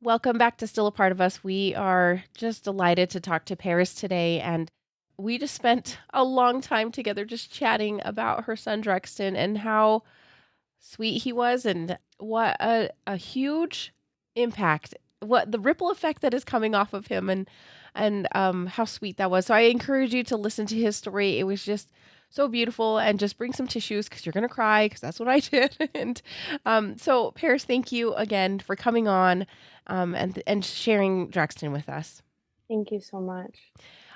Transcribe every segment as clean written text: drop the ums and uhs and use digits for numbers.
Welcome back to Still a Part of Us. We are just delighted to talk to Paris today. And we just spent a long time together just chatting about her son, Drexton, and how sweet he was and what a huge impact, what the ripple effect that is coming off of him and how sweet that was. So I encourage you to listen to his story. It was just so beautiful, and just bring some tissues because you're going to cry, because that's what I did. And so Paris, thank you again for coming on and sharing Drexton with us. Thank you so much.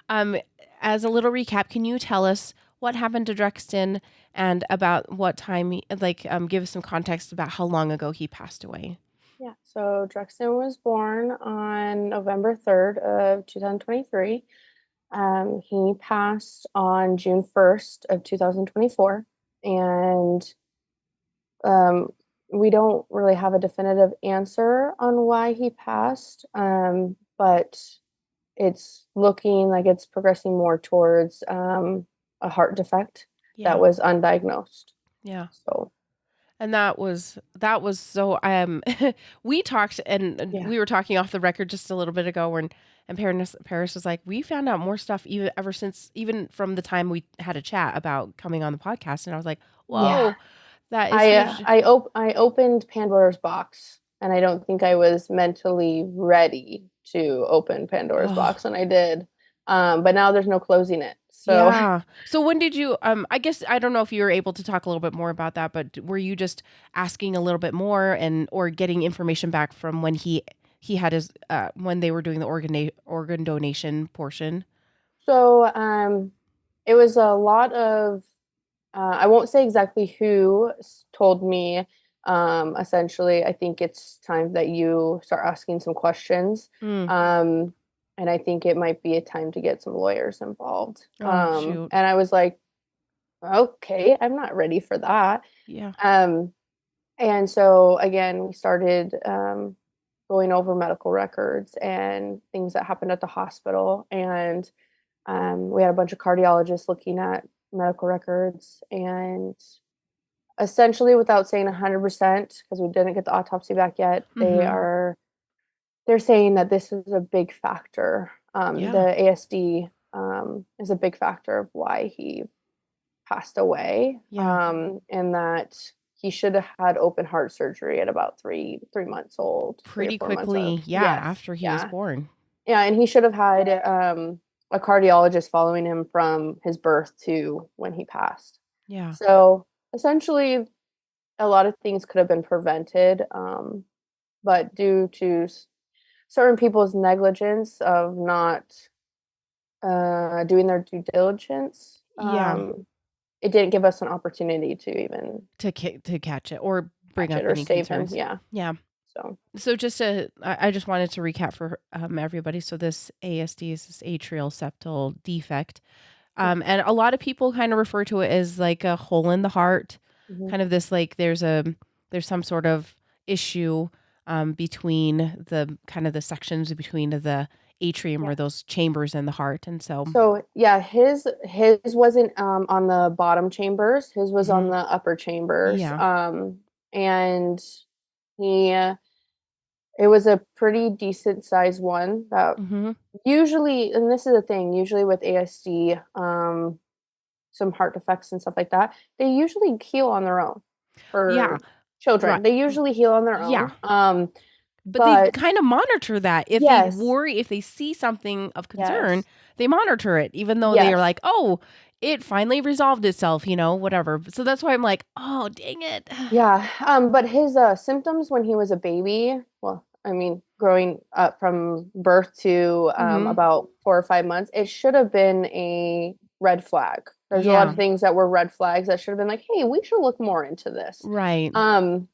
Um, as a little recap, can you tell us what happened to Drexton and about what time, give us some context about how long ago he passed away? Yeah, so Drexton was born on November 3rd of 2023. He passed on June 1st of 2024. And um, we don't really have a definitive answer on why he passed, but it's looking like it's progressing more towards a heart defect that Yeah. was undiagnosed. Yeah. So, And that was so we talked and yeah. we were talking off the record just a little bit ago when and Paris was like, we found out more stuff even ever since, even from the time we had a chat about coming on the podcast. And I was like, Yeah. whoa, that is huge. I opened Pandora's box, and I don't think I was mentally ready to open Pandora's Oh, box, and I did. But now there's no closing it. So yeah. So when did you I guess I don't know if you were able to talk a little bit more about that, but were you just asking a little bit more and or getting information back from when he had his when they were doing the organ donation portion? so it was a lot of I won't say exactly who told me. Essentially, I think it's time that you start asking some questions. Mm. Um, and I think it might be a time to get some lawyers involved. Oh, shoot. And I was like, okay, I'm not ready for that. Yeah. Um, and so again, we started going over medical records and things that happened at the hospital. And we had a bunch of cardiologists looking at medical records. And essentially, without saying 100%, because we didn't get the autopsy back yet, Mhm. they're saying that this is a big factor. Yeah. The ASD is a big factor of why he passed away, Yeah. and that he should have had open heart surgery at about 3 months old, three or Pretty 4 months old. quickly. Yeah, Yes, after he was yeah, born. yeah, and he should have had a cardiologist following him from his birth to when he passed. Yeah. So essentially, a lot of things could have been prevented, but due to certain people's negligence of not doing their due diligence, Yeah. it didn't give us an opportunity to even To catch it or bring catch up it or any save him. concerns. Yeah. Yeah. So, So I just wanted to recap for everybody. So this ASD is this atrial septal defect. yeah. And a lot of people kind of refer to it as like a hole in the heart, Hmm. kind of this like there's some sort of issue between the kind of the sections between the atrium Yeah. or those chambers in the heart. And so, So yeah, his wasn't on the bottom chambers. His was on mhm, the upper chambers. yeah. And he it was a pretty decent sized one that Hmm. usually, and this is the thing, usually with ASD, some heart defects and stuff like that, they usually heal on their own Yeah. for Right. children. They usually heal on their Yeah. own. But they But kind of monitor that. yes, If they see something of concern, yes, they monitor it, even though they are yes, like, oh, it finally resolved itself, whatever. So that's why I'm like, oh, dang it. yeah. But his symptoms when he was a baby, well, I mean, growing up from birth to Hmm. about 4 or 5 months, it should have been a red flag. There's a lot of Yeah. things that were red flags that should have been like, hey, we should look more into this. Right. Um,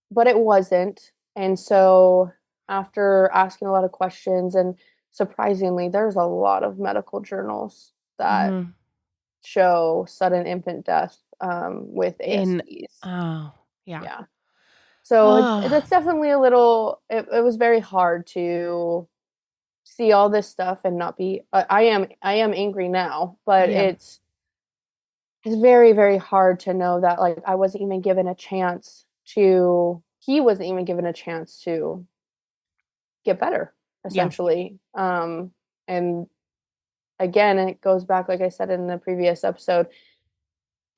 but it wasn't. And so after asking a lot of questions, and surprisingly, there's a lot of medical journals that Hmm. show sudden infant death with And, ASDs. oh, yeah. Yeah. So Oh, that's definitely a little, it was very hard to see all this stuff and not be, I am angry now, but yeah. it's very, very hard to know that, like, I wasn't even given a chance to he wasn't even given a chance to get better, Yeah. essentially. And again, it goes back, like I said in the previous episode,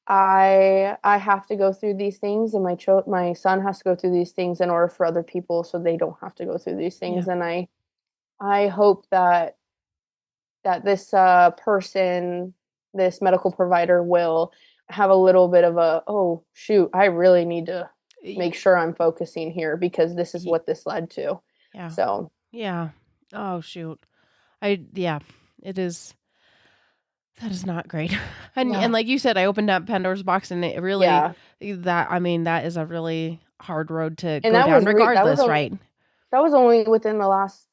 I have to go through these things, and my son has to go through these things in order for other people so they don't have to go through these Yeah. things. And I hope that this person, this medical provider, will have a little bit of a, oh shoot, I really need to Y- make sure I'm focusing here because this is y- what this led to. Yeah. So Yeah. Oh shoot. Yeah, it is. That is not great. And yeah, like you said, I opened up Pandora's box and it really yeah. that I mean, that is a really hard road to And go down regardless, right? that was only within the last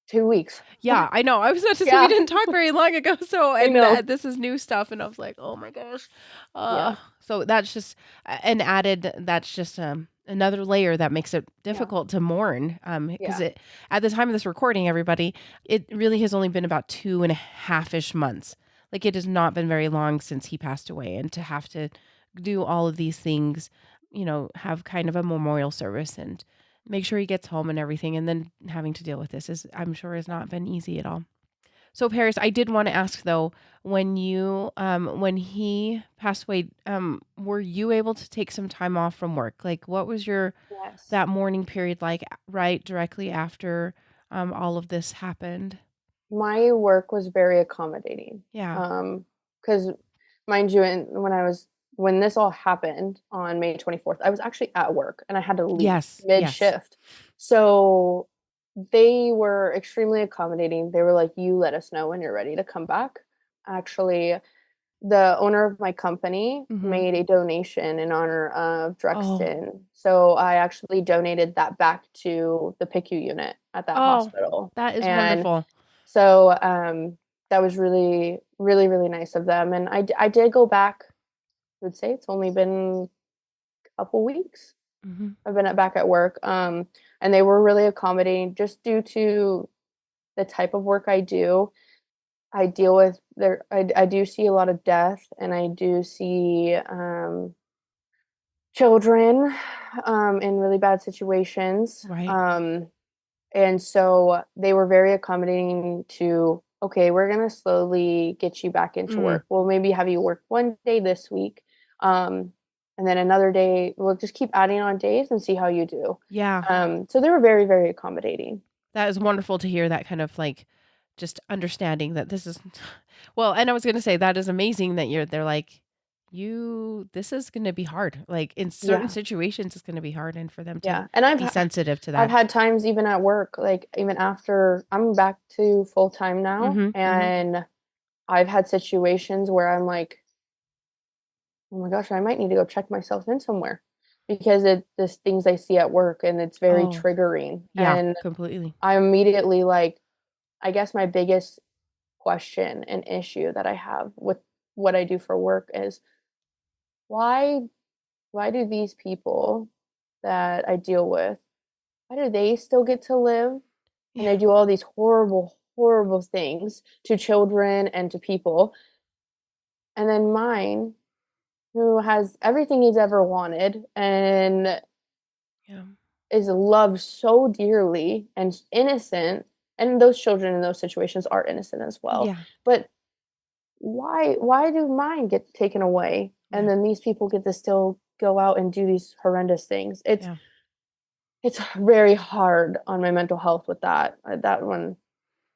2 weeks. Yeah, I know. I was about to say we Yeah, didn't talk very long ago, so I and know. this is new stuff, and I was like, oh my gosh. Yeah, So that's just an added. That's just another layer that makes it yeah, difficult to mourn. Because yeah, it at the time of this recording, everybody, it really has only been about 2.5-ish months. Like it has not been very long since he passed away, and to have to do all of these things, have kind of a memorial service and make sure he gets home and everything, and then having to deal with this is, I'm sure, has not been easy at all. So, Paris, I did want to ask though, when he passed away, were you able to take some time off from work? Like, what was your yes. that morning period like, right directly after all of this happened? My work was very accommodating. Yeah. Because mind you, when this all happened on May 24th, I was actually at work and I had to leave Yes. mid Yes. shift. So they were extremely accommodating. They were like, "You let us know when you're ready to come back." Actually, the owner of my company Mm-hmm. made a donation in honor of Oh. Drexton. So I actually donated that back to the PICU unit at that Oh, hospital. that is And wonderful. so that was really, really, really nice of them. And I did go back. I would say it's only been a couple weeks. Mm-hmm. I've been back at work. And they were really accommodating just due to the type of work I do. I deal with I do see a lot of death, and I do see children in really bad situations. Right. And so they were very accommodating to, okay, we're going to slowly get you back into Mm. work. We'll maybe have you work one day this week. And then another day, we'll just keep adding on days and see how you do. Yeah. So they were very, very accommodating. That is wonderful to hear that kind of like just understanding that this is well, and I was gonna say that is amazing that they're like, this is gonna be hard. Like in certain Yeah. situations it's gonna be hard and for them to Yeah. And be sensitive to I've that. had times even at work, like even after I'm back to full time now, Mhm. Mhm. and I've had situations where I'm like, oh my gosh, I might need to go check myself in somewhere because it just things I see at work and it's very Oh, triggering. yeah, And completely. I immediately like, I guess my biggest question and issue that I have with what I do for work is why why do these people that I deal with, why do they still get to live and they Yeah. do all these horrible, horrible things to children and to people? And then mine, who has everything he's ever wanted and Yeah. is loved so dearly and innocent, and those children in those situations are innocent as well. Yeah. But why do mine get taken away and Yeah. then these people get to still go out and do these horrendous things? Yeah. It's very hard on my mental health with that. That one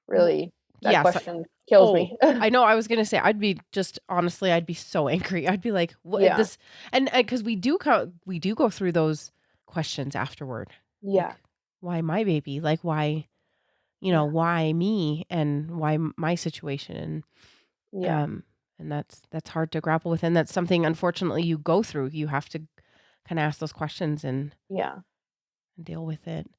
Well, really, that yes. question kills Oh, me. I know I was gonna say I'd be just honestly, I'd be so angry. I'd be like, "What Yeah. this?" And because we do go through those questions afterward, Yeah. like, "Why my baby?" Like, "Why, Yeah. why me and why my situation?" Yeah. And that's hard to grapple with, and that's something unfortunately you go through. You have to kind of ask those questions Yeah. and deal with it.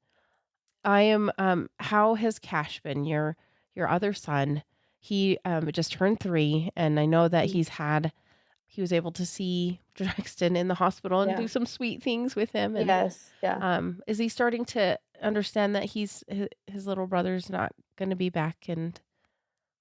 I am how has Cash been? Your other son, he just turned 3 and I know that Mm. he was able to see Drexton in the hospital and Yeah. do some sweet things with him and Yes. Yeah. is he starting to understand that his little brother's not going to be back and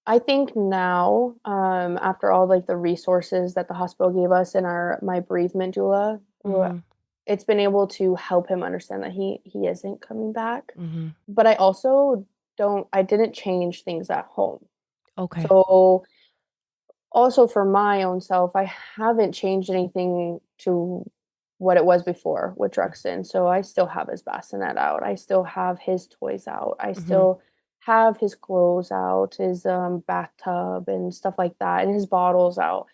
I think now, after all like the resources that the hospital gave us and my bereavement doula, mhm it's been able to help him understand that he isn't coming back. Mhm. But I didn't change things at home. Okay. So, also for my own self, I haven't changed anything to what it was before with Drexton. So I still have his bassinet out. I still have his toys out. I Mhm. still have his clothes out, his bathtub and stuff like that, and his bottles out.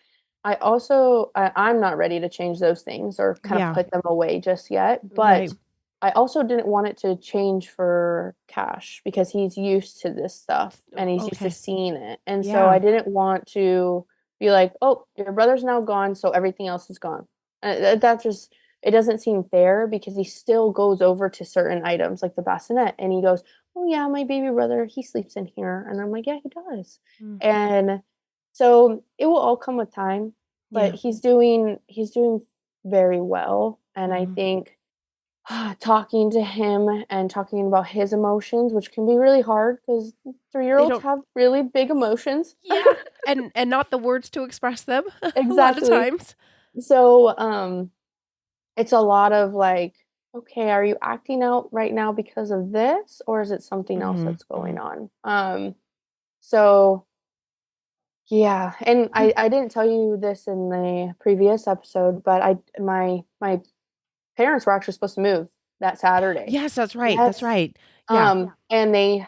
I'm not ready to change those things or kind of Yeah. put them away just yet, Right. but I also didn't want it to change for Cash because he's used to this stuff and he's used to Okay. seeing it. And so I Yeah. didn't want to be like, "Oh, your brother's now gone, so everything else is gone." That just it doesn't seem fair because he still goes over to certain items like the bassinet and he goes, "Oh yeah, my baby brother, he sleeps in here." And I'm like, "Yeah, he does." Mm. And so it will all come with time, but Yeah. he's doing very well. And I Mhm. think talking to him and talking about his emotions, which can be really hard because They three-year-olds don't have really big emotions. Yeah, and not the words to express them a lot of Exactly. times. So, it's a lot of like, okay, are you acting out right now because of this, or is it something else Mhm. that's going Mhm. on? So yeah, and Mm. I didn't tell you this in the previous episode, but my parents were actually supposed to move that Saturday. Yes, that's right, that's Yes. right. Yeah, And they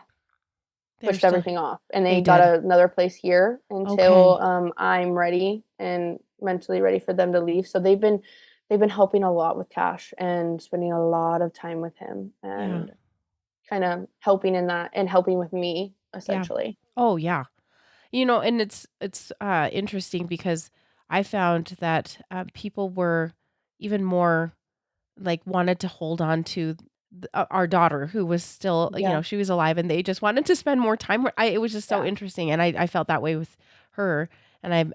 they're pushed still everything off, and they they got did. another place here until, Okay. I'm ready and mentally ready for them to leave. So they've been helping a lot with Cash and spending a lot of time with him Yeah, and kinda helping in that and helping with me, yeah. essentially. Oh, yeah. And it's interesting because I found that, people were even more, like, wanted to hold on to our daughter who was still, Yeah. she was alive, and they just wanted to spend more time with it was just so Yeah. interesting, and I felt that way with her, and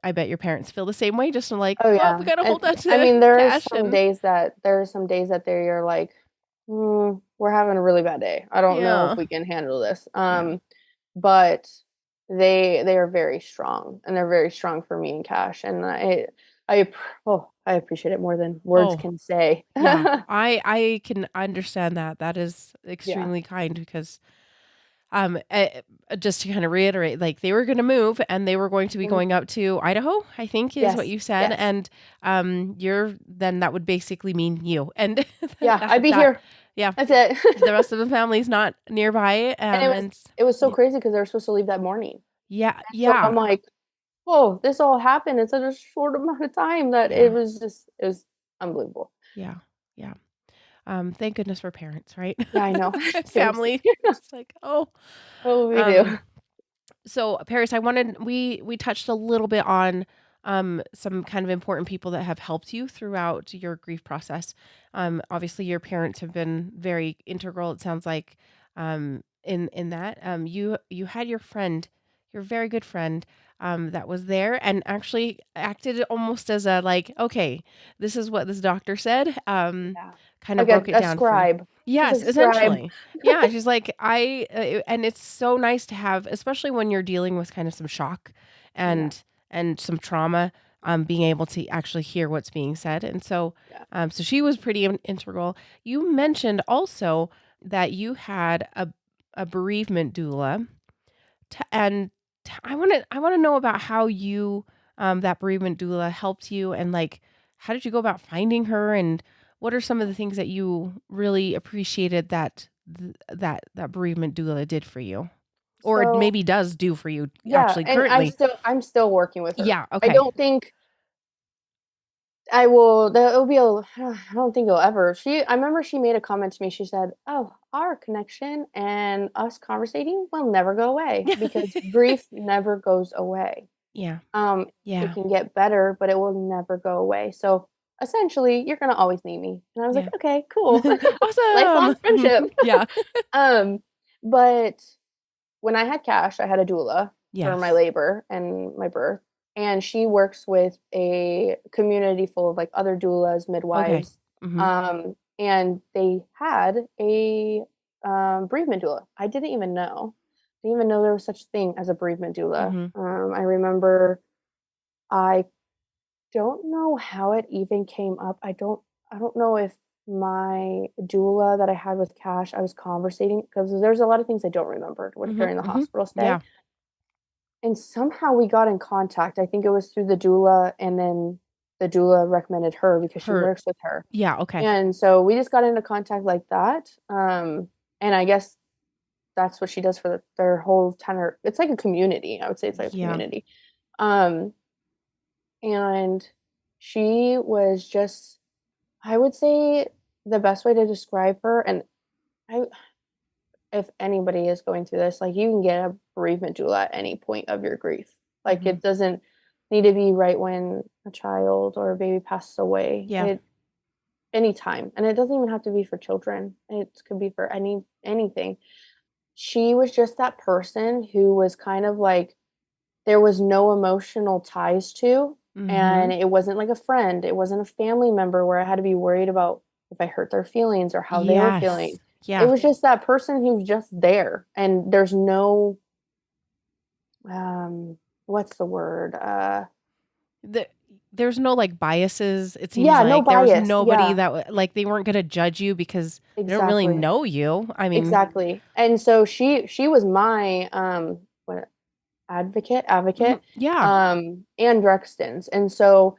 I bet your parents feel the same way, just like, Oh, "Well, we yeah, gotta and hold on I to mean, cash," and there are some days that they're like, "Mm, we're having a really bad day. I don't know if yeah, we can handle this." yeah, But they are very strong, and they're very strong for me and Cash, and I appreciate it more than words oh, can say. yeah, I can understand that, that is Yeah. extremely kind because just to kind of reiterate, like they were going to move and they were going to be Mhm. going up to Idaho, I think is what Yes, you said. yes. And then that would basically mean you. And Yeah, I'd be that, here. yeah, That's it. the rest of the family's not nearby. And it was so Yeah, crazy because they were supposed to leave that morning. yeah, So I'm yeah, like, "Whoa, this all happened in such a short amount of time that yeah, it was unbelievable." yeah, yeah. Thank goodness for parents, right? Yeah, I know. And Seriously. family. It's like, oh, Oh, we um, do. So, Paris, we touched a little bit on some kind of important people that have helped you throughout your grief process. Obviously, your parents have been very integral. It sounds like in that you had your friend, your very good friend, that was there and actually acted almost as a like, okay, this is what this doctor said. Yeah. Kind of Like broke it a down for you. scribe. She's Yes, like a scribe. essentially. Yeah, she's like, and it's so nice to have, especially when you're dealing with kind of some shock Yeah, and some trauma, being able to actually hear what's being said. And so, yeah, so she was pretty integral. You yeah. mentioned also that you had a bereavement doula, and I want to know about how you that bereavement doula helped you, and like how did you go about finding her, and what are some of the things that you really appreciated that that bereavement doula did for you, or it So, maybe does do for you yeah, actually and currently? I'm still working with her. Yeah. I Okay. don't think I will there will be a I don't think it'll ever I remember she made a comment to me, she said, "Oh, our connection and us conversating will never go away because grief never goes away." Yeah. Um, it Yeah. can get better, but it will never go away. So, essentially, you're gonna always need me. And I was like, Yeah. "Okay, cool. Lifelong Awesome. friendship." Yeah. Um, but when I had Cash, I had a doula for my Yes. labor and my birth, and she works with a community full of, like, other doulas, Okay. midwives, Mhm. and they had a, bereavement doula. I didn't even know. Didn't even know there was such thing as a bereavement doula. Mhm. I remember I don't know how it even came up. I don't know if my doula that I had with Cash, I was conversating because there's a lot of things I don't remember Mhm, during the mhm. hospital stay. Yeah. And somehow we got in contact. I think it was through the doula, and then the doula recommended her because she Her works with her. Yeah, okay. And so we just got into contact like that. And I guess that's what she does for their whole tenor. It's like a community. I would say it's like a Yeah. community. Um, and she was just, I would say the best way to describe her, and I, if anybody is going through this, like you can get a bereavement doula at any point of your grief. Like Mhm. it doesn't need to be right when a child or a baby passes away. Yeah. It anytime, and it doesn't even have to be for children. It could be for anything. She was just that person who was kind of like there was no emotional ties to, and Mhm. it wasn't like a friend, it wasn't a family member where I had to be worried about if I hurt their feelings or how they were Yes. feeling. It Yeah. was just that person who's just there, and there's no, what's the word? The There's no, like, biases, it seems Yeah, no like. There was bias, nobody yeah, that like, they weren't gonna judge you because they don't really exactly, know you. I mean exactly, and so she was my, what advocate, Mhm. Yeah. and Drexton's, and so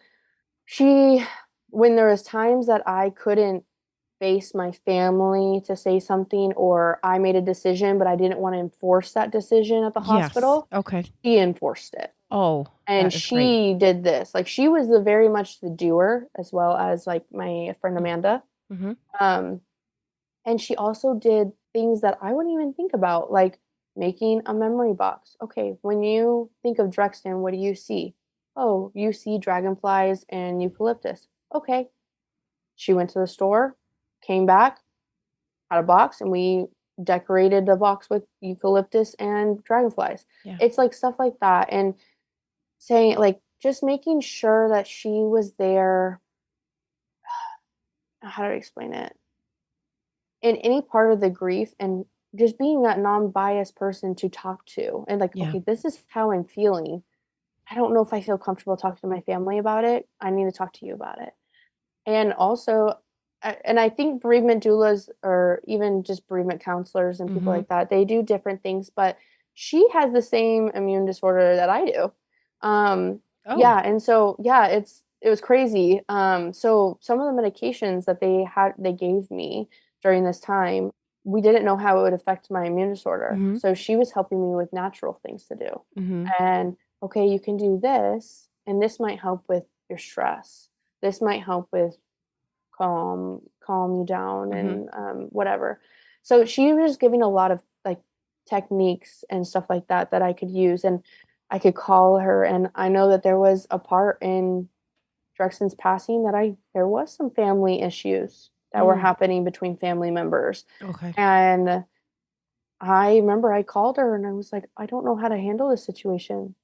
she when there was times that I couldn't face my family to say something or I made a decision, but I didn't wanna enforce that decision at the Yes. hospital, Okay. she enforced it, Oh, and that is great. she did this, like, she was the very much the doer as well as, like, my friend Mm. Amanda, Mhm. um, and she also did things that I wouldn't even think about, like making a memory box. Okay, when you think of Drexton, what do you see? Oh, you see dragonflies and eucalyptus. Okay. She went to the store, came back, had a box, and we decorated the box with eucalyptus and dragonflies. Yeah. It's like stuff like that. And saying, like, just making sure that she was there. How do I explain it? In any part of the grief, and just being that non-biased person to talk to and like, Yeah. okay, this is how I'm feeling. I don't know if I feel comfortable talking to my family about it. I need to talk to you about it. And also, and I think bereavement doulas or even just bereavement counselors and people Mhm. like that, they do different things, but she has the same immune disorder that I do. Oh. Yeah, and so yeah, it was crazy. So some of the medications that they gave me during this time, we didn't know how it would affect my immune disorder. Mhm. So she was helping me with natural things to do. Mhm. And okay, you can do this, and this might help with your stress. This might help with calm you down Mhm. and whatever. So she was giving a lot of like techniques and stuff like that that I could use, and I could call her. And I know that there was a part in Drexton's passing that I there was some family issues that were Mm. happening between family members, Okay. and I remember I called her and I was like, I don't know how to handle this situation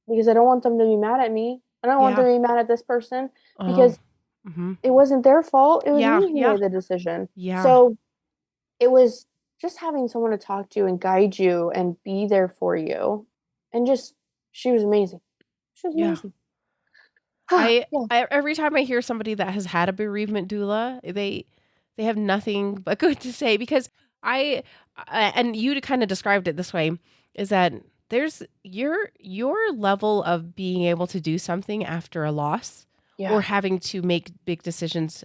because I don't want them to be mad at me. I don't want them Yeah. to be mad at this person Oh. because Mhm. it wasn't their fault, it was Yeah, me who yeah, made the decision. yeah, So, it was just having someone to talk to and guide you and be there for you, and just she was amazing. She was yeah. amazing. Yeah, I every time I hear somebody that has had a bereavement doula, they have nothing but good to say because and you kinda described it this way, is that there's your level of being able to do something after a loss or yeah, having to make big decisions,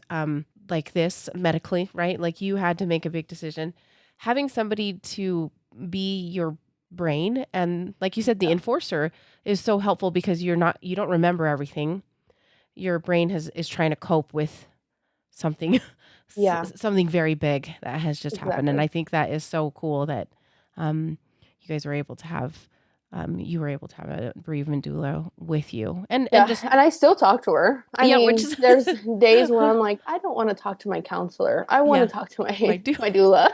like this medically, right? Like, you had to make a big decision. Having somebody to be your brain and, like you said, the yeah, enforcer is so helpful because you don't remember everything. Your brain is trying to cope with something yeah, something very big that has just happened, and exactly. I think that is so cool that, you guys were able to have, you were able to have a bereavement doula with you, and Yeah, just and I still talk to her. I yeah, which mean, is there's days where I'm like, "I don't wanna talk to my counselor. I wanna yeah, talk to my my do my doula."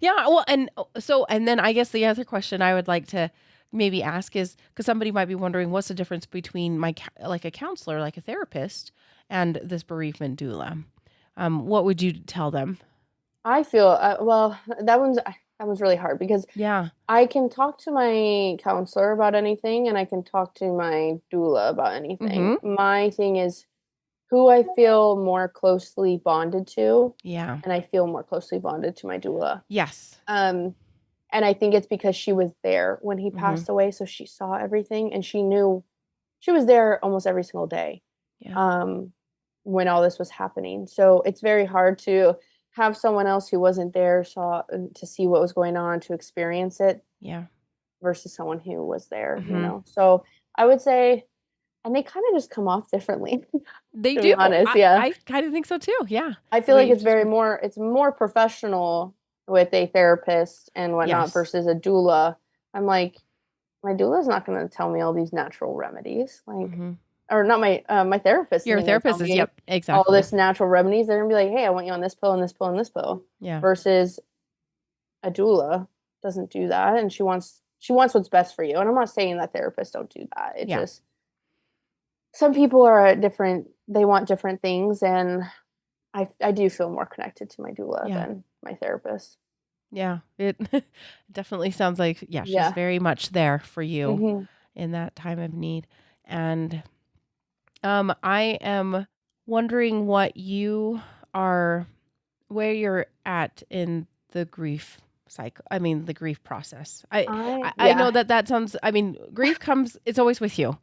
yeah, well, and so and then I guess the other question I would like to maybe ask is because somebody might be wondering what's the difference between like a counselor, like a therapist, and this bereavement doula. What would you tell them? I feel, well, that one's really hard because Yeah. I can talk to my counselor about anything, and I can talk to my doula about anything. Mhm. My thing is who I feel more closely bonded to, Yeah. and I feel more closely bonded to my doula. Yes. Um, and I think it's because she was there when he Mhm. passed away, so she saw everything and she knew she was there almost every single day, Yeah. um, when all this was happening. So it's very hard to have someone else who wasn't there saw to see what was going on, to experience it Yeah. versus someone who was there, you Mhm. know? So I would say, and they kind of just come off differently, They to be do. honest. I Yeah. I kinda think so too. Yeah. I The feel way like you've described. it's more professional with a therapist and whatnot Yes. versus a doula. I'm like, my doula is not going to tell me all these natural remedies, like, Mhm. or not my therapist Your isn't going to tell therapist is me yep, all exactly. this natural remedies. They're going to be like, hey, I want you on this pill and this pill and this pill. Yeah. Versus a doula doesn't do that, and she wants what's best for you. And I'm not saying that therapists don't do that. It Yeah. just some people are at different. They want different things, and I do feel more connected to my doula Yeah. than my therapist. Yeah. It definitely sounds like, yeah, she's Yeah. very much there for you Mhm. in that time of need. And I am wondering what you are where you're at in the grief cycle. I mean, the grief process. I know Yeah. that that sounds. I mean, grief comes. It's always with you.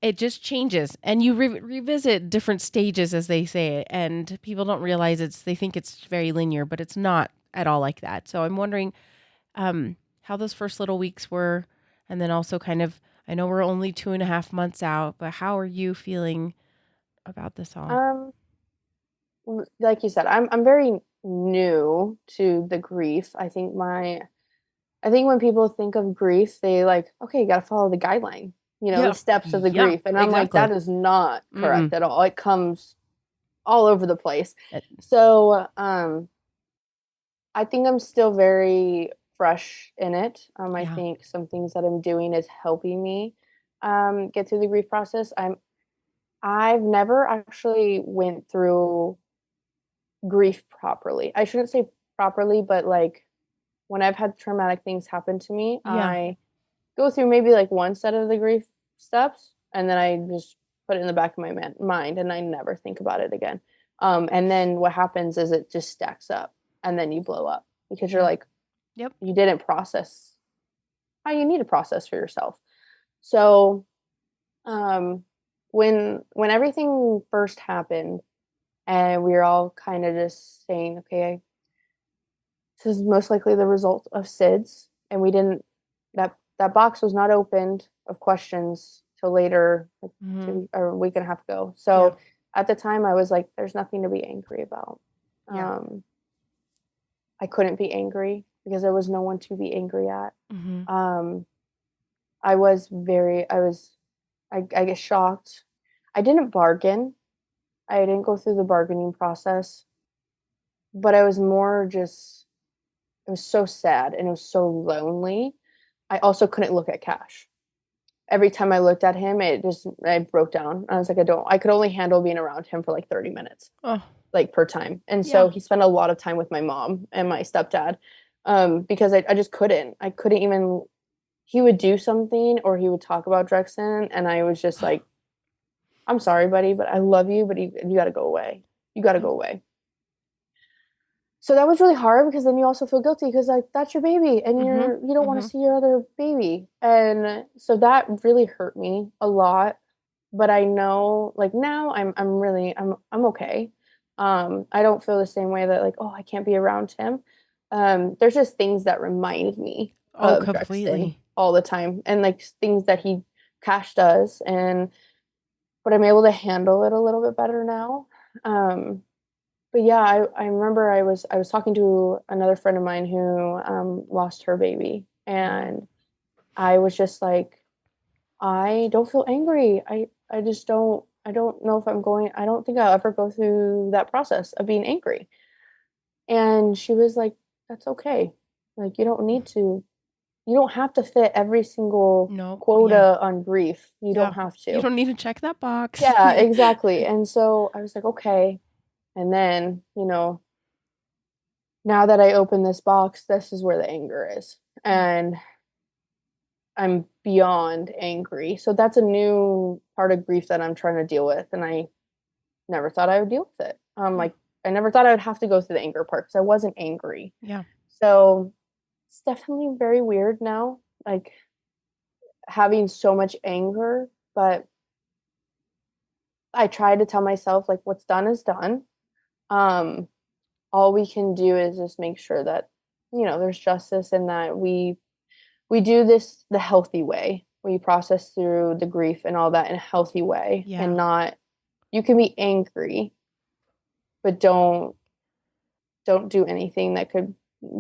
It just changes, and you revisit different stages, as they say. And people don't realize it's. They think it's very linear, but it's not at all like that. So I'm wondering how those first little weeks were, and then also kind of. I know we're only 2.5 months out, but how are you feeling about this all? Um, like you said, I'm very new to the grief. I think when people think of grief, they like, okay, you got to follow the guideline, the Yeah. steps of the Yeah. grief. And I'm like, Exactly. that is not correct Mm-mm. at all. It comes all over the place. Uh, So, I think I'm still very fresh in it. I Yeah. think some things that I'm doing is helping me get through the grief process. I've never actually went through grief properly. I shouldn't say properly, but like when I've had traumatic things happen to me, Yeah. I go through maybe like one set of the grief steps and then I just put it in the back of my mind and I never think about it again. And then what happens is it just stacks up and then you blow up because you're Yeah. like, Yep. you didn't process how you need to process for yourself. So, um, when everything first happened and we were all kind of just saying, okay, this is most likely the result of SIDS, and we didn't that box was not opened of questions till later, like Mhm. 2 or a week and a half ago. Yeah. So at the time, I was like, "There's nothing to be angry about." Yeah. Um, I couldn't be angry because there was no one to be angry at. Mhm. Um, I was very, I get shocked. I didn't bargain. I didn't go through the bargaining process, but I was more just it was so sad and it was so lonely. I also couldn't look at Cash. Every time I looked at him, I broke down. I was like, I could only handle being around him for like 30 minutes, Oh, like per time. And yeah. so he spent a lot of time with my mom and my stepdad, because I just couldn't. I couldn't even he would do something or he would talk about Drexton and I was just like, I'm sorry, buddy, but I love you, but you gotta go away. You gotta Yeah. go away. So that was really hard because then you also feel guilty because like that's your baby and Mhm. you don't want to Mhm. see your other baby. And so that really hurt me a lot. But I know like now I'm okay. I don't feel the same way that like, oh, I can't be around him. There's just things that remind me Oh, of Drexton completely. all the time and like things that he Cash does and but I'm able to handle it a little bit better now. Um but yeah, I remember I was talking to another friend of mine who lost her baby, Mhm. and I was just like, I don't feel angry. I just don't. I don't know if I'm going. I don't think I'll ever go through that process of being angry. And she was like, "That's okay. Like you don't need to. You don't have to fit every single No. Yeah. quota on grief. You Yeah. don't have You to." don't need to check that box. Yeah, exactly. And so I was like, okay. And then, now that I open this box, this is where the anger is. Yeah. And I'm beyond angry. So that's a new part of grief that I'm trying to deal with. And never thought I would deal with it. Yeah. Like I never thought I would have to go through the anger part because I wasn't angry. Yeah. So it's definitely very weird now, like having so much anger, but I try to tell myself like what's done is done. Um, all we can do is just make sure that, there's justice and that we do this the healthy way. We process through the grief and all that in a healthy way and Yeah. not you can be angry, but don't do anything that could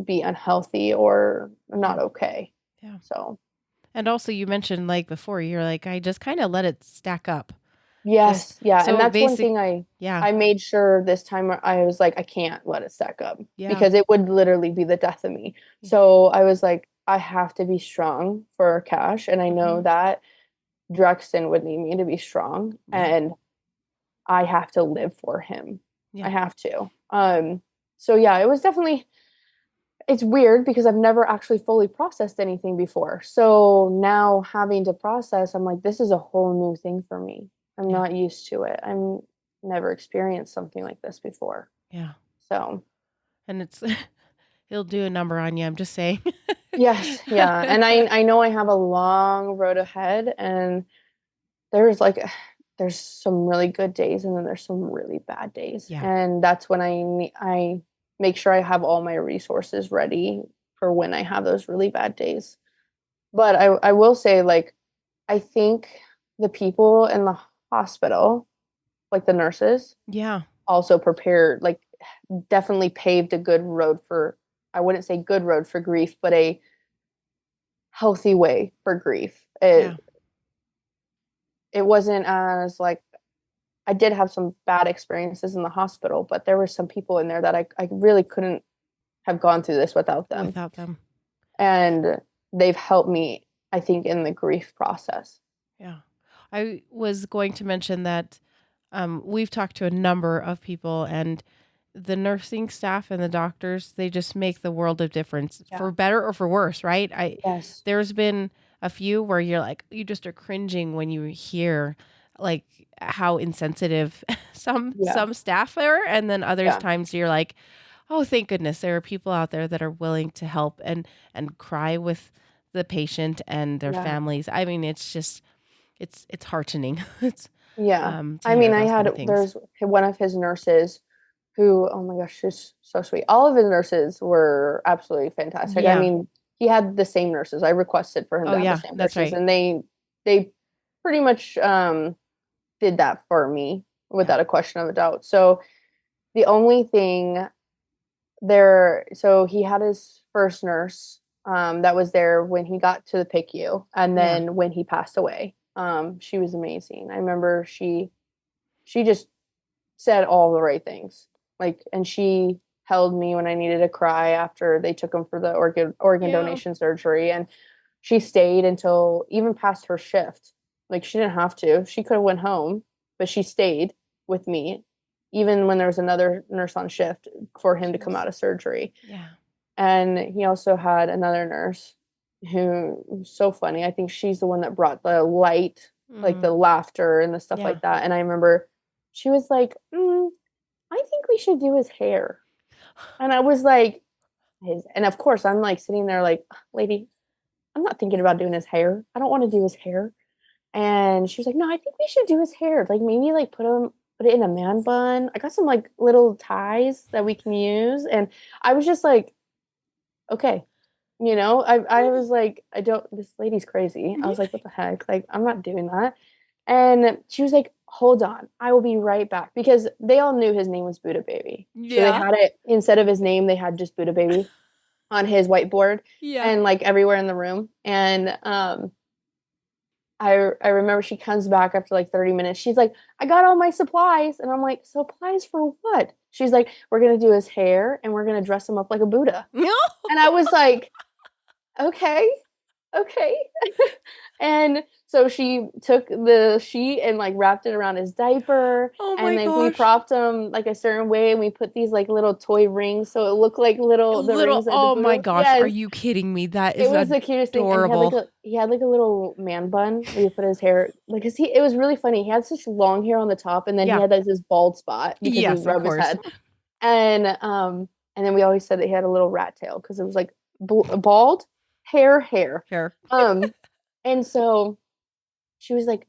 be unhealthy or Yeah. not okay. Yeah. So, And also you mentioned like before, you're like, I just kind of let it stack up. Just yes, yeah, and so that's one basic. thing I Yeah. I made sure this time I was like, I can't let it stack up Yeah. because it would literally be the death of me. Yeah. So I was like, I have to be strong for Cash, and I know Hmm. that Drexton would need me to be strong, Yeah. and I have to live for him. I Yeah. have to. So yeah, it was definitely it's weird because I've never actually fully processed anything before. So now having to process, I'm like, this is a whole new thing for me. I'm Yeah. not used to it. I'm never experienced something like this before. Yeah. So And it's he'll do a number on you. I'm just saying. yes, yeah. And I know I have a long road ahead and there's like there's some really good days and then there's some really bad days. Yeah. And that's when I make sure I have all my resources ready for when I have those really bad days. But I will say, like, I think the people in the hospital, like the nurses, Yeah. also prepared, like, definitely paved a good road for, I wouldn't say good road for grief, but a healthy way for grief. Yeah. It wasn't as like I did have some bad experiences in the hospital, but there were some people in there that I really couldn't have gone through this without them. Without them. And they've helped me, I think, in the grief process. Yeah. I was going to mention that we've talked to a number of people, and the nursing staff and the doctors, they just make the world of difference Yeah. for better or for worse, right? Yes. There's been a few where you're like, you just are cringing when you hear like how insensitive Yeah. some staff are, and then others Yeah. times you're like, oh, thank goodness there are people out there that are willing to help and cry with the patient and their Yeah. families. I mean, it's just it's heartening. It's Yeah. to I hear mean, I those kind had of things. there's one of his nurses who, oh my gosh, she's so sweet. All of his nurses were absolutely fantastic. I Yeah. mean, he had the same nurses. I requested for him Oh to have the yeah, same that's nurses, right. and they pretty much did that for me Yeah. without a question of a doubt. So the only thing there, so he had his first nurse that was there when he got to the PICU, and Yeah. then when he passed away. She was amazing. I remember she just said all the right things. Like, and she held me when I needed to cry after they took him for the organ Yeah. donation surgery, and she stayed until even past her shift. Like, she didn't have to. She could have went home, but she stayed with me, even when there was another nurse on shift for him to come Jeez. out of surgery. Yeah. And he also had another nurse who was so funny. I think she's the one that brought the light, like Mm. the laughter and the stuff Yeah. like that. And I remember she was like, I think we should do his hair. And I was like, and of course, I'm like sitting there like, lady, I'm not thinking about doing his hair. I don't want to do his hair. And she was like, no, I think we should do his hair. Like maybe like put it in a man bun. I got some like little ties that we can use. And I was just like, okay. I was like, I don't, this lady's crazy. I was like, what the heck? Like, I'm not doing that. And she was like, hold on, I will be right back. Because they all knew his name was Buddha Baby. So they Yeah. had it, instead of his name, they had just Buddha Baby on his whiteboard Yeah. and like everywhere in the room. And I remember she comes back after like 30 minutes. She's like, I got all my supplies. And I'm like, supplies for what? She's like, we're going to do his hair and we're going to dress him up like a Buddha. No. And I was like, okay, okay. And So she took the sheet and like wrapped it around his diaper, Oh and my then we gosh. propped him like a certain way, and we put these like little toy rings so it looked like little the Little, rings of the oh my voodoo. gosh, are Yes, you kidding me? That it is was the cutest thing, and adorable. he had like a little man bun where you put his hair like 'cause he it was really funny. He had such long hair on the top, and then he Yeah. had like this bald spot because he Yes, of rubbed his course. head, and and then we always said that he had a little rat tail because it was like bald hair. Fair. Um, and so she was like,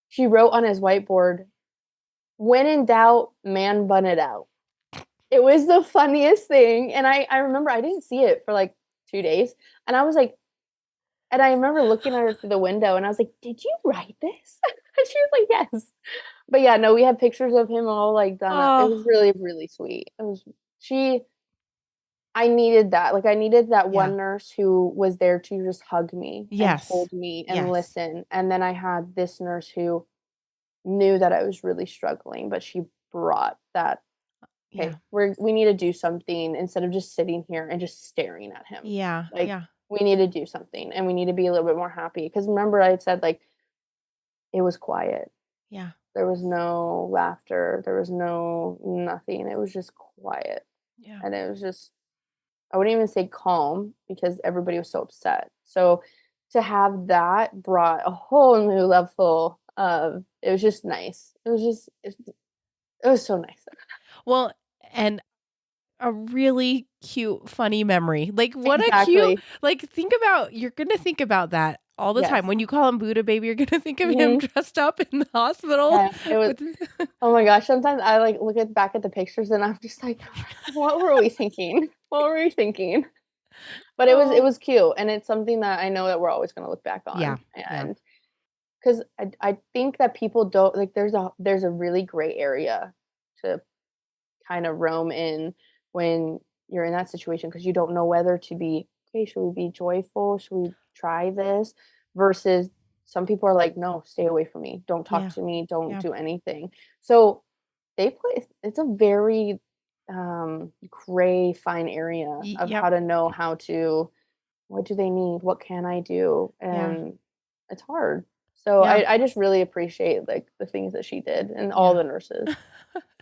she wrote on his whiteboard, "When in doubt, man bun it out." It was the funniest thing, and I remember I didn't see it for like 2 days, and I was like, and I remember looking at her through the window, and I was like, "Did you write this?" And she was like, "Yes." But yeah, no, we had pictures of him all like done up. It Oh, was really, really sweet. It was she I needed that. Like I needed that yeah. one nurse who was there to just hug me and Yes. hold me and Yes. listen. And then I had this nurse who knew that I was really struggling, but she brought that, Yeah. "Okay, we need to do something instead of just sitting here and just staring at him. Yeah. Like Yeah. we need to do something and we need to be a little bit more happy." Because remember I had said like it was quiet. Yeah. There was no laughter. There was no nothing. It was just quiet. Yeah. And it was just I wouldn't even say calm because everybody was so upset. So to have that brought a whole new level of it was just nice. It was so nice. Well, and a really cute, funny memory. Like, what a cute, Exactly. like, think about, you're going to think about that all the time. Yes. When you call him Buddha baby, you're going to think of him Mhm. dressed up in the hospital Yes. It was with, oh my gosh, sometimes I like look at back at the pictures and I'm just like, what were we thinking? What were we thinking? But it oh, was cute and it's something that I know that we're always gonna look back yeah. on. Yeah. And because I think that people don't like there's a really gray area to kind of roam in when you're in that situation because you don't know whether to be, okay, should we be joyful? Should we try this? Versus some people are like, no, stay away from me. Don't talk Yeah. to me. Don't Yeah. do anything. So they play, it's a very gray, fine area of Yep. how to know how to, what do they need? What can I do? Yeah. And it's hard. So Yeah. I just really appreciate like the things that she did and all Yeah. the nurses.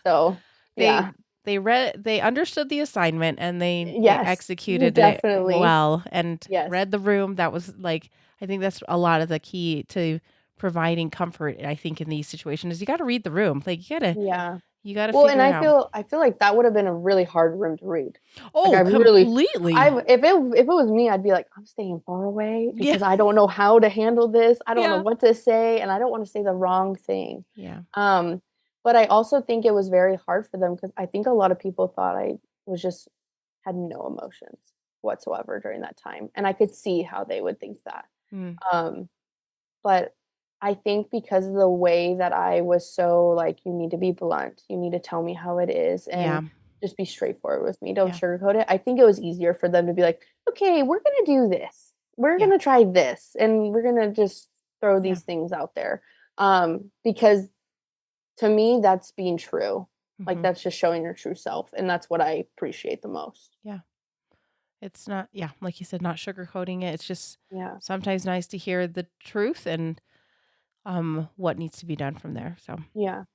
So They yeah. they understood the assignment and they Yes, executed it definitely. well and Yes. read the room. That was like I think that's a lot of the key to providing comfort, I think, in these situations is you gotta read the room. Like Yeah. you gotta Well, and figure it out. I feel like that would have been a really hard room to read. Like, I Oh, really completely. if it was me, I'd be like, "I'm staying far away Yeah. because I don't know how to handle this. I don't know Yeah. what to say, and I don't wanna say the wrong thing." Yeah. Um, but I also think it was very hard for them because I think a lot of people thought I was just had no emotions whatsoever during that time, and I could see how they would think that. Mm. Um But I think because of the way that I was so like, "You need to be blunt, you need to tell me how it is, and Yeah. just be straightforward with me, don't Yeah. sugarcoat it." I think it was easier for them to be like, "Okay, we're gonna do this. We're Yeah. gonna try this, and we're gonna just throw Yeah. these things out there." Because to me, that's being true. Like, Mhm. that's just showing your true self, and that's what I appreciate the most. Yeah. It's not yeah, like you said, not sugarcoating it. It's just Yeah. sometimes nice to hear the truth and what needs to be done from there. So Yeah.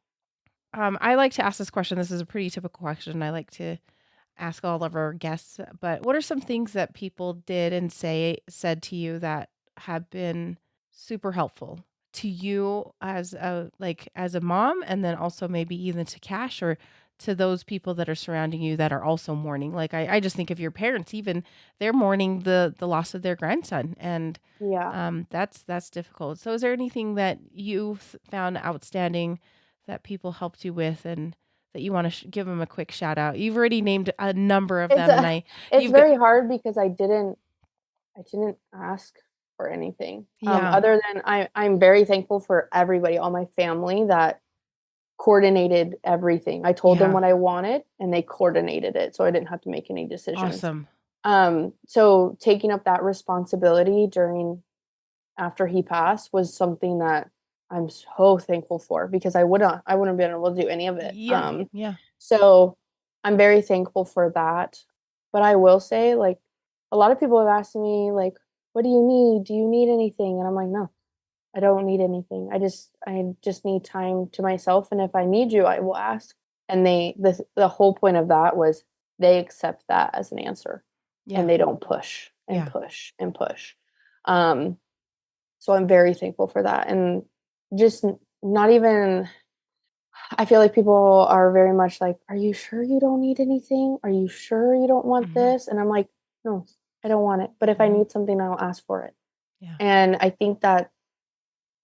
I like to ask this question. This is a pretty typical question. I like to ask all of our guests, but what are some things that people did and said to you that have been super helpful to you as a mom and then also maybe even to Cash or to those people that are surrounding you that are also mourning. Like I just think of your parents, even they're mourning the loss of their grandson and Yeah. that's difficult. So is there anything that you found outstanding that people helped you with and that you wanna give them a quick shout out? You've already named a number of It's them, and a I it's you've got very hard because I didn't ask for anything, yeah, other than I'm very thankful for everybody, all my family that coordinated everything. I told them yeah, what I wanted, and they coordinated it, so I didn't have to make any decisions. awesome. So taking up that responsibility during after he passed was something that I'm so thankful for because I wouldn't have been able to do any of it. Yeah, yeah, So I'm very thankful for that. But I will say, like, a lot of people have asked me, like, "What do you need? Do you need anything?" And I'm like, "No. I don't need anything. I just need time to myself, and if I need you, I will ask. And the whole point of that was they accept that as an answer, and Yeah. they don't push and Yeah. push and push. Um, so I'm very thankful for that. And just not even, I feel like people are very much like, "Are you sure you don't need anything? Are you sure you don't want Mhm. this?" And I'm like, "No, I don't want it. But if I Mhm. need something, I'll ask for it." Yeah. And I think that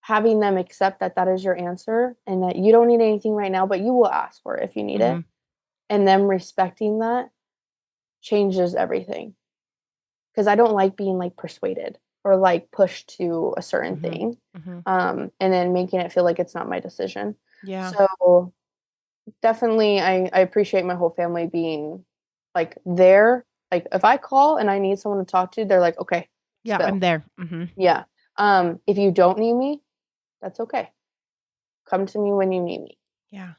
having them accept that that is your answer and that you don't need anything right now, but you will ask for it if you need it, Mhm. and them respecting that changes everything. Because I don't like being like persuaded or like pushed to a certain Mhm. thing, Mhm. and then making it feel like it's not my decision. Yeah. So definitely, I appreciate my whole family being like there. Like if I call and I need someone to talk to, they're like, okay, Yeah, I'm spill. there. Mhm. Yeah. If you don't need me, that's okay. Come to me when you need me. Yeah.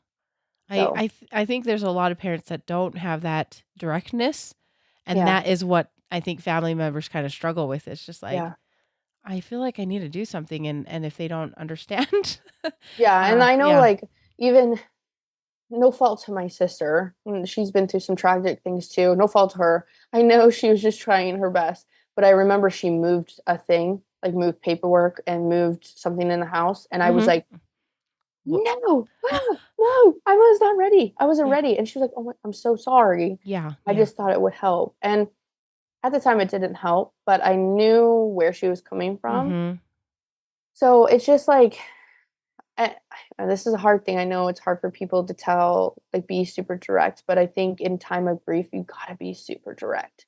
So I think there's a lot of parents that don't have that directness, and yeah, that is what I think family members kind of struggle with. It's just like, yeah. I feel like I need to do something, and if they don't understand, Yeah, and I know, yeah. like, even no fault to my sister, she's been through some tragic things too, no fault to her. I know she was just trying her best, but I remember she moved a thing, like, moved paperwork and moved something in the house, and I was Mhm. like, Wha "No, ah, no, I was not ready. I wasn't Yeah. ready." And she was like, "Oh my I'm so sorry. Yeah. I Yeah. just thought it would help." And at the time, it didn't help, but I knew where she was coming from. Mhm. So it's just like, I this is a hard thing. I know it's hard for people to tell, like, be super direct, but I think in time of grief, you gotta be super direct,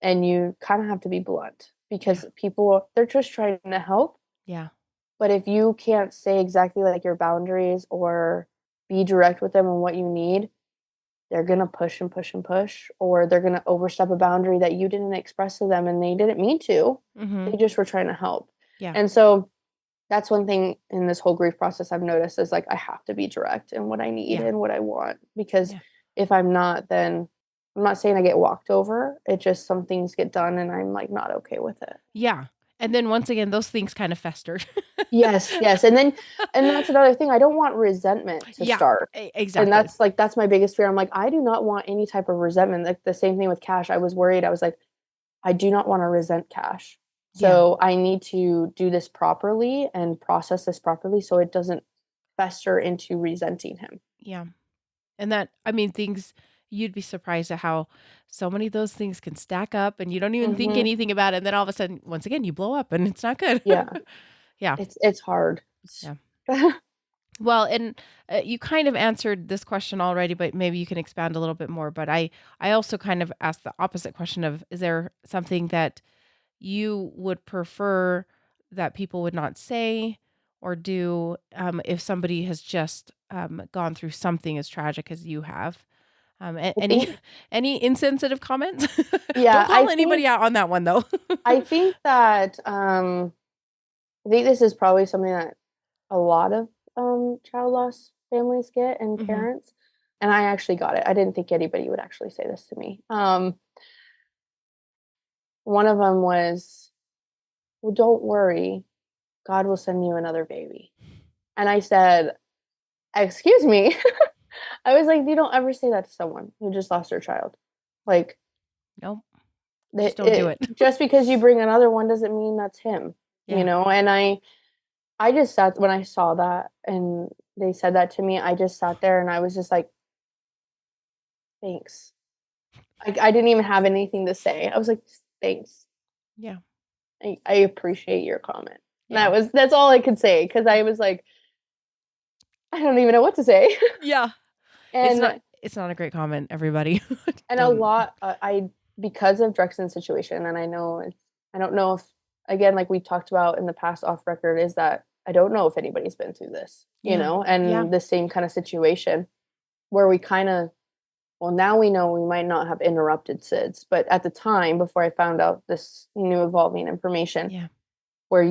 and you kinda have to be blunt Yeah. because people, they're just trying to help, Yeah. but if you can't say exactly, like, your boundaries or be direct with them on what you need, they're gonna push and push and push, or they're gonna overstep a boundary that you didn't express to them and they didn't mean to. Mhm. They just were trying to help. Yeah. And so that's one thing in this whole grief process I've noticed is, like, I have to be direct in what I need Yeah. and what I want, because Yeah. if I'm not, then I'm not saying I get walked over, it just some things get done and I'm, like, not okay with it. Yeah. And then once again, those things kind of fester. Yes, yes, and that's another thing, I don't want resentment to Yeah. start, and Exactly. that's my biggest fear. I'm like, I do not want any type of resentment, like, the same thing with Cash, I was worried, I was like, I do not wanna resent Cash. Yeah. So, I need to do this properly and process this properly so it doesn't fester into resenting him. Yeah. And that, I mean, things, you'd be surprised at how so many of those things can stack up and you don't even think Mhm. anything about it. And then all of a sudden, once again, you blow up and it's not good. Yeah, Yeah. it's hard. It's Yeah. Well, and you kind of answered this question already, but maybe you can expand a little bit more. But I also kind of asked the opposite question of, is there something that you would prefer that people would not say or do if somebody has just gone through something as tragic as you have? I Any think any insensitive comments? yeah, Don't call anybody out on that one though. I think that, I think this is probably something that a lot of, child loss families get and Hmm. parents, and I actually got it. I didn't think anybody would actually say this to me. One of them was, "Well, don't worry, God will send you another baby." And I said, "Excuse me?" I was like, "You don't ever say that to someone who just lost their child." Like, Nope, just It don't do it. just because you bring another one doesn't mean that's him, you Yeah, know? And I just sat when I saw that and they said that to me, I just sat there and I was just like, "Thanks." I didn't even have anything to say. I was like, "Thanks. yeah, I appreciate your comment." And yeah, that's all I could say because I was like, I don't even know what to say. yeah. It's not And it's not a great comment, everybody. a Don't. lot, I because of Drexton's situation, and I know it's, I don't know if, again, like we talked about in the past off record, is that I don't know if anybody's been through this, Yeah, yeah, and the same kind of situation where we kind of, well, now we know we might not have interrupted SIDS, but at the time, before I found out this new evolving information, yeah, where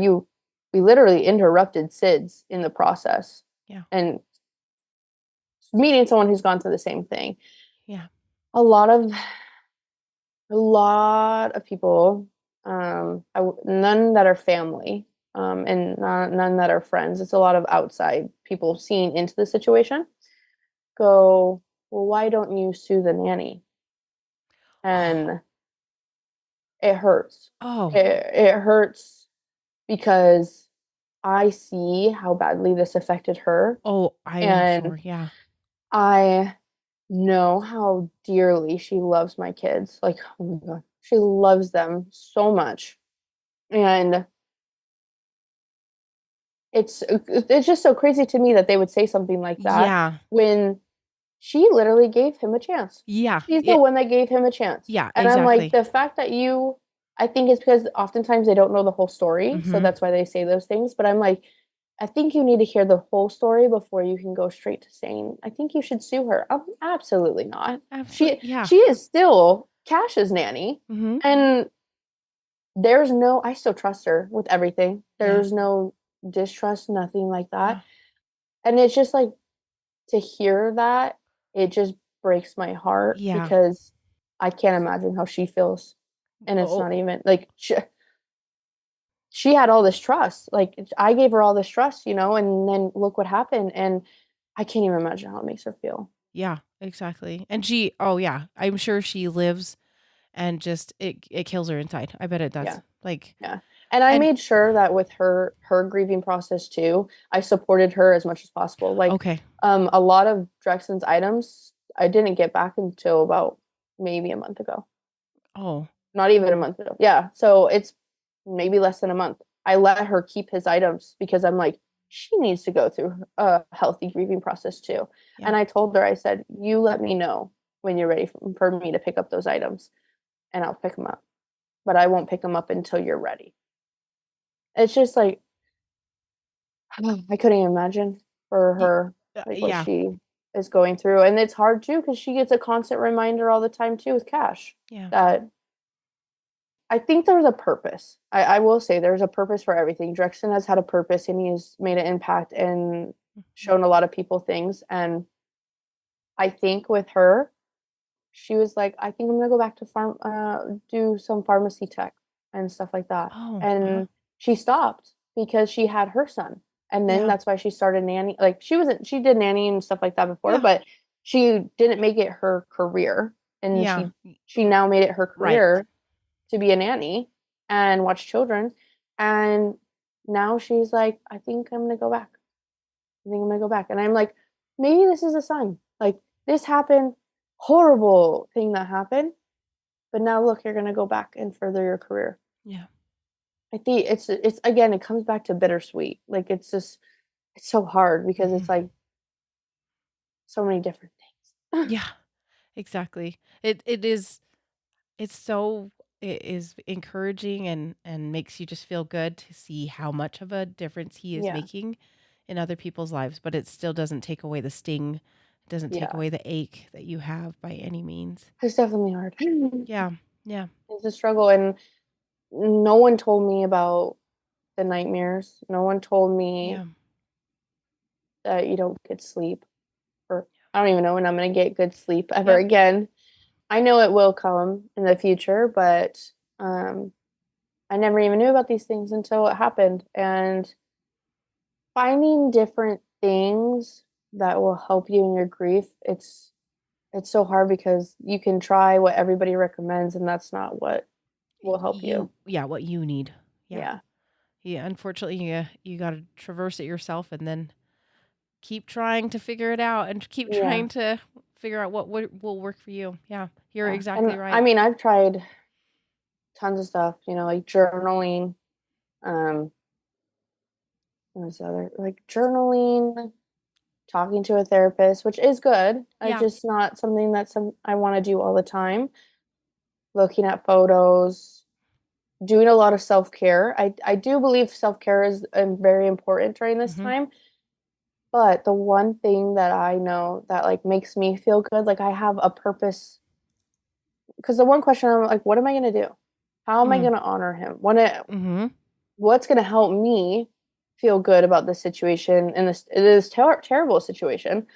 we literally interrupted SIDS in the process, yeah, and meeting someone who's gone through the same thing. yeah. A lot of A lot of people, none that are family. and none that are friends. It's a lot of outside people seeing into the situation. Go, well, why don't you sue the nanny? Oh. And it hurts. Oh. It hurts because I see how badly this affected her, Oh, I'm and sure. Yeah. I know how dearly she loves my kids. Like, oh my God, she loves them so much. And it's just so crazy to me that they would say something like that Yeah. when she literally gave him a chance. Yeah. She's the one that gave him a chance. Yeah, And I'm like, exactly. the fact that I think it's because oftentimes they don't know the whole story, so Mhm. that's why they say those things. But I'm like, I think you need to hear the whole story before you can go straight to saying, I think you should sue her. Absolutely not. Absolutely. She Yeah. she is still Cash's nanny, Mhm. and I still trust her with everything. Yeah. There's no distrust, nothing like that. Yeah. And it's just like to hear that, it just breaks my heart Yeah. because I can't imagine how she feels. And it's Oh, not even like she had all this trust. Like I gave her all this trust, and then look what happened. And I can't even imagine how it makes her feel. yeah, exactly. And oh yeah, I'm sure she lives and just it kills her inside. I bet it does. Yeah. Like, Yeah. And I and made sure that with her grieving process too, I supported her as much as possible. Like okay. a lot of Drexton's items I didn't get back until about maybe a month ago. Oh. Not even a month ago. Yeah. So it's maybe less than a month. I let her keep his items because I'm like, she needs to go through a healthy grieving process too. Yeah. And I told her, I said, you let me know when you're ready for me to pick up those items and I'll pick them up. But I won't pick them up until you're ready. It's just like, I couldn't even imagine for Y- her, like what yeah. she is going through. And it's hard too because she gets a constant reminder all the time too with Cash Yeah. that I think there's a purpose. I will say there's a purpose for everything. Drexton has had a purpose and he's made an impact and Mhm. shown a lot of people things. And I think with her, she was like, I think I'm gonna go back to do some pharmacy tech and stuff like that. Oh, And she stopped because she had her son. And then yeah. that's why she started nanny. Like she did nanny and stuff like that before, Yeah. but she didn't make it her career. And Yeah. she now made it her Right. career to be a nanny and watch children. And now she's like, I think I'm gonna go back. I think I'm gonna go back. And I'm like, maybe this is a sign. Like this happened, horrible thing that happened, but now look, you're gonna go back and further your career. Yeah. I think it's again, it comes back to bittersweet. Like it's so hard because Mhm. it's like so many different things. Yeah. Exactly. It is. It's so it is encouraging and makes you just feel good to see how much of a difference he is Yeah, making in other people's lives, but it still doesn't take away the sting. It doesn't take yeah, away the ache that you have by any means. it's definitely hard. Yeah. Yeah. It's a struggle, and no one told me about the nightmares. No one told me Yeah. that you don't get sleep, or I don't even know when I'm gonna get good sleep ever Yep. again. I know it will come in the future, but um, I never even knew about these things until it happened. And finding different things that will help you in your grief, it's so hard because you can try what everybody recommends, and that's not what will help you. Yeah, what you need. Yeah. Yeah, Yeah, unfortunately, you got to traverse it yourself and then keep trying to figure it out and keep yeah, trying to figure out what will work for you. Yeah, you're yeah. And exactly I right. mean, I've tried tons of stuff, like journaling. Um, what's the other like journaling, talking to a therapist, which is good. It's Yeah. just not something that I want to do all the time. Looking at photos, doing a lot of self-care. I do believe self-care is very important during this Mhm. time. But the one thing that I know that like makes me feel good, like I have a purpose. Because the one question I'm like, what am I going to do? How am I Mm. going to honor him? Mhm. What's going to help me feel good about this situation and this terrible situation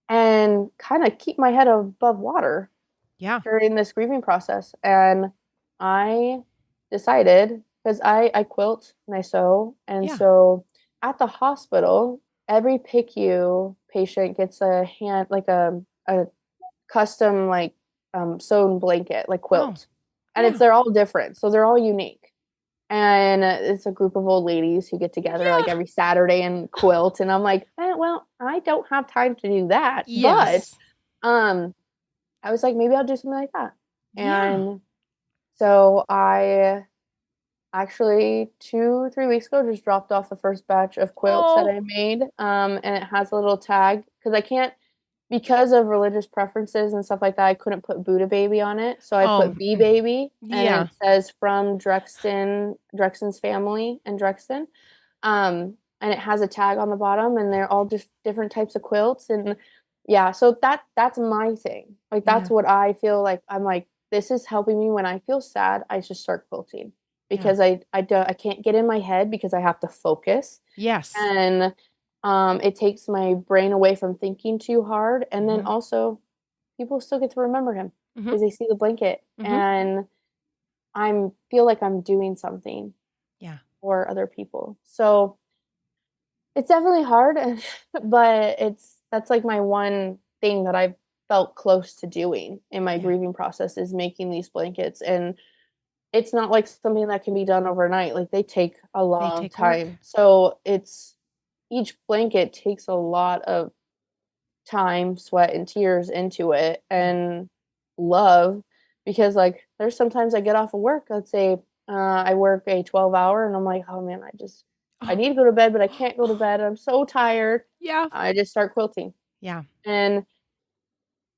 and kind of keep my head above water Yeah. during this grieving process. And I decided 'cause I quilt and I sew, and Yeah. so at the hospital, every PICU patient gets a hand like, a custom, like, sewn blanket, like, Oh, quilt, and yeah. they're all different, so they're all unique, and it's a group of old ladies who get together, like, Yeah. every Saturday and quilt, and I'm like, well, I don't have time to do that," but, Yes. um, I was like, "Maybe I'll do something like that," Yeah. and so I actually 2, 3 weeks ago just dropped off the first batch of quilts that Oh. I made, and it has a little tag because I can't because of religious preferences and stuff like that, I couldn't put Buddha baby on it, so I Oh, put B baby, and yeah. it says from Drexton's family in Drexton, and it has a tag on the bottom, and they're all just different types of quilts, and yeah, so that's my thing, like, that's Yeah. what I feel like I'm like, "This is helping me when I feel sad, I just start quilting." Yeah. Because I can't get in my head because I have to focus, Yes. and, it takes my brain away from thinking too hard, and then Mhm. also, people still get to remember him Mhm. because they see the blanket, Mhm. and I'm feel like I'm doing something Yeah. for other people. So, it's definitely hard, but that's, like, my one thing that I've felt close to doing in my Yeah. grieving process is making these blankets, and it's not like something that can be done overnight, like, they take a They long take work. time. So, it's each blanket takes a lot of time, sweat, and tears into it, Yeah. and love, because, like, there's sometimes I get off of work, let's say, I work a 12-hour, and I'm like, "Oh, man, I Oh. need to go to bed, but I can't go to bed, I'm so tired." Yeah. I just start quilting, Yeah. and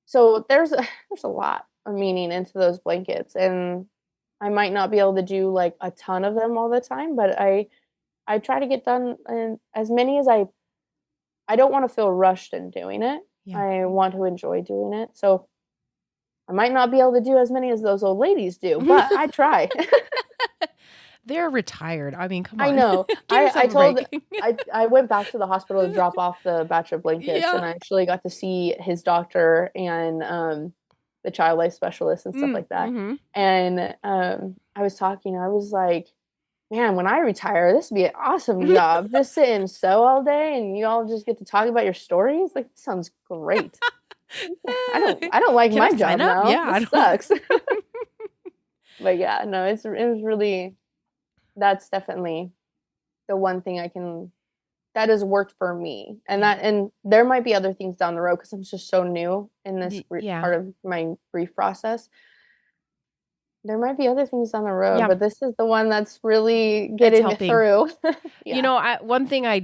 so there's a lot of meaning into those blankets, and I might not be able to do, like, a ton of them all the time, but I try to get done and as many as I don't wanna feel rushed in doing it. Yeah. I want to enjoy doing it, so I might not be able to do as many as those old ladies do, but I try. They're retired. I mean, come I on. know. Give I yourself a told break. I went back to the hospital to drop off the batch of blankets, Yeah. and I actually got to see his doctor and, the child life specialist and stuff like that, Mhm. and, I was talking, I was like, "Man, when I retire, this would be an awesome job. Just sit and sew all day, and you all just get to talk about your stories? Like, this sounds great." I don't like Can I my sign job up? now. Yeah, I This don't. sucks. But yeah, no, it was really that's definitely the one thing I can that has worked for me, and Yeah. there might be other things down the road because 'cause I'm just so new in this Yeah. part of my grief process. There might be other things down the road, Yeah. but this is the one that's really It's getting me helping. through. You Yeah. know, one thing I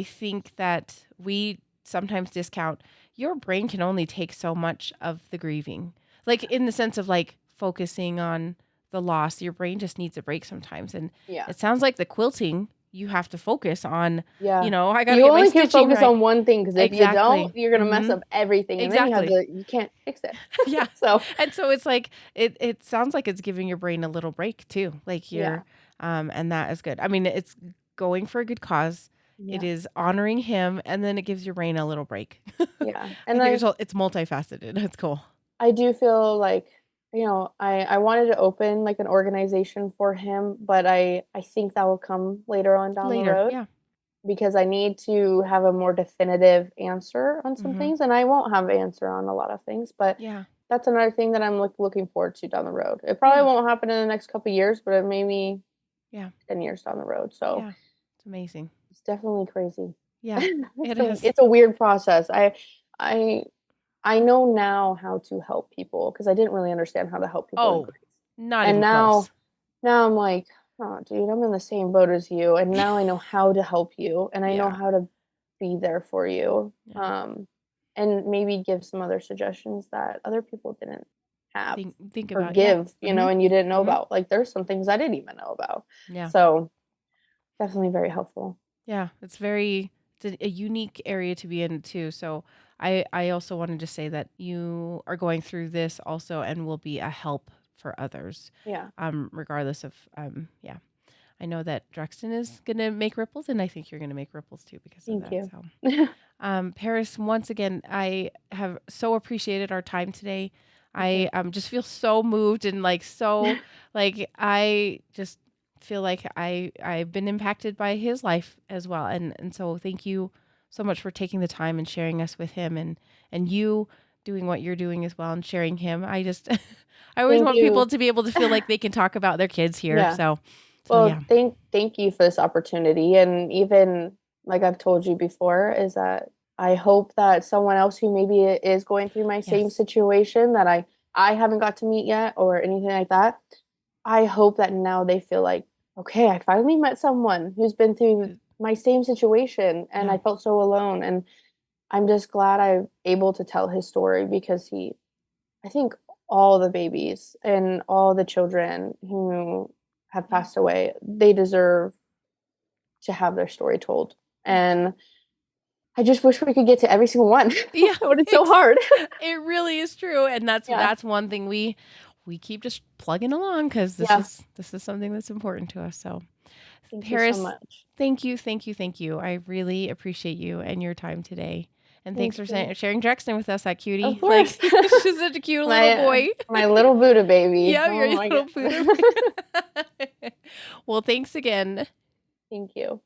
think that we sometimes discount, your brain can only take so much of the grieving. Like, in the sense of, like, focusing on the loss, your brain just needs a break sometimes, and Yeah. it sounds like the quilting, you have to focus on, Yeah. I gotta You get my only can stitching focus right. on one thing because if you don't, Exactly. you're gonna mess Mhm. up everything, and then Exactly. you can't fix it. Yeah. So, And so it's like it sounds like it's giving your brain a little break too. Like yeah. you're and that is good. I mean, it's going for a good cause. It Yeah. is honoring him and then it gives your brain a little break. Yeah. I And think then it's multifaceted. It's cool. I do feel like, I wanted to open, like, an organization for him, but I think that will come later on down the Later. road Yeah. because I need to have a more definitive answer on some Mhm. things, and I won't have an answer on a lot of things, but Yeah. that's another thing that I'm, looking forward to down the road. It probably Yeah. won't happen in the next couple years, but it maybe Yeah. 10 years down the road, so Yeah. It's amazing. it's definitely crazy. Yeah. It is. It's a weird process. I I know now how to help people because I didn't really understand how to help people in Oh, grief. not And even now close. now I'm like, "Oh, dude, I'm in the same boat as you, and now I know how to help you, and I know Yeah. how to be there for you, Yeah. and maybe give some other suggestions that other people didn't have Think or about, yeah. give, Mhm. and you didn't know Mhm. about. Like, there's some things I didn't even know about. Yeah. So, definitely very helpful. Yeah, it's a unique area to be in too. So I also wanted to say that you are going through this also and will be a help for others. Yeah. Regardless of yeah. I know that Drexton is gonna make ripples and I think you're gonna make ripples too because of Thank that. you. So Paris, once again, I have so appreciated our time today. Me too. I just feel so moved and like so like I just feel like I've been impacted by his life as well. And so thank you so much for taking the time and sharing us with him, and you doing what you're doing as well and sharing him. I just I always Thank want people you. to be able to feel like they can talk about their kids here. Yeah. So Well, yeah. thank you for this opportunity. And even like I've told you before, is that I hope that someone else who maybe is going through my same Yes. situation that I haven't got to meet yet or anything like that, I hope that now they feel like, okay, I finally met someone who's been through my same situation and Yeah. I felt so alone. And I'm just glad I'm able to tell his story because I think all the babies and all the children who have Yeah. passed away, they deserve to have their story told. Yeah. And I just wish we could get to every single one, Yeah, but it's so it's hard. it really is true, and Yeah. that's one thing we keep just plugging along because Yeah. this is something that's important to us. So, Thank you so Paris, much. thank you, thank you, thank you. I really appreciate you and your time today, and thanks Thank for you. sharing Drexton with us, that Of cutie. Like, course. she's such a cute little boy. My little Buddha baby. Yeah, Oh your my little Buddha. god. Well, thanks again. Thank you.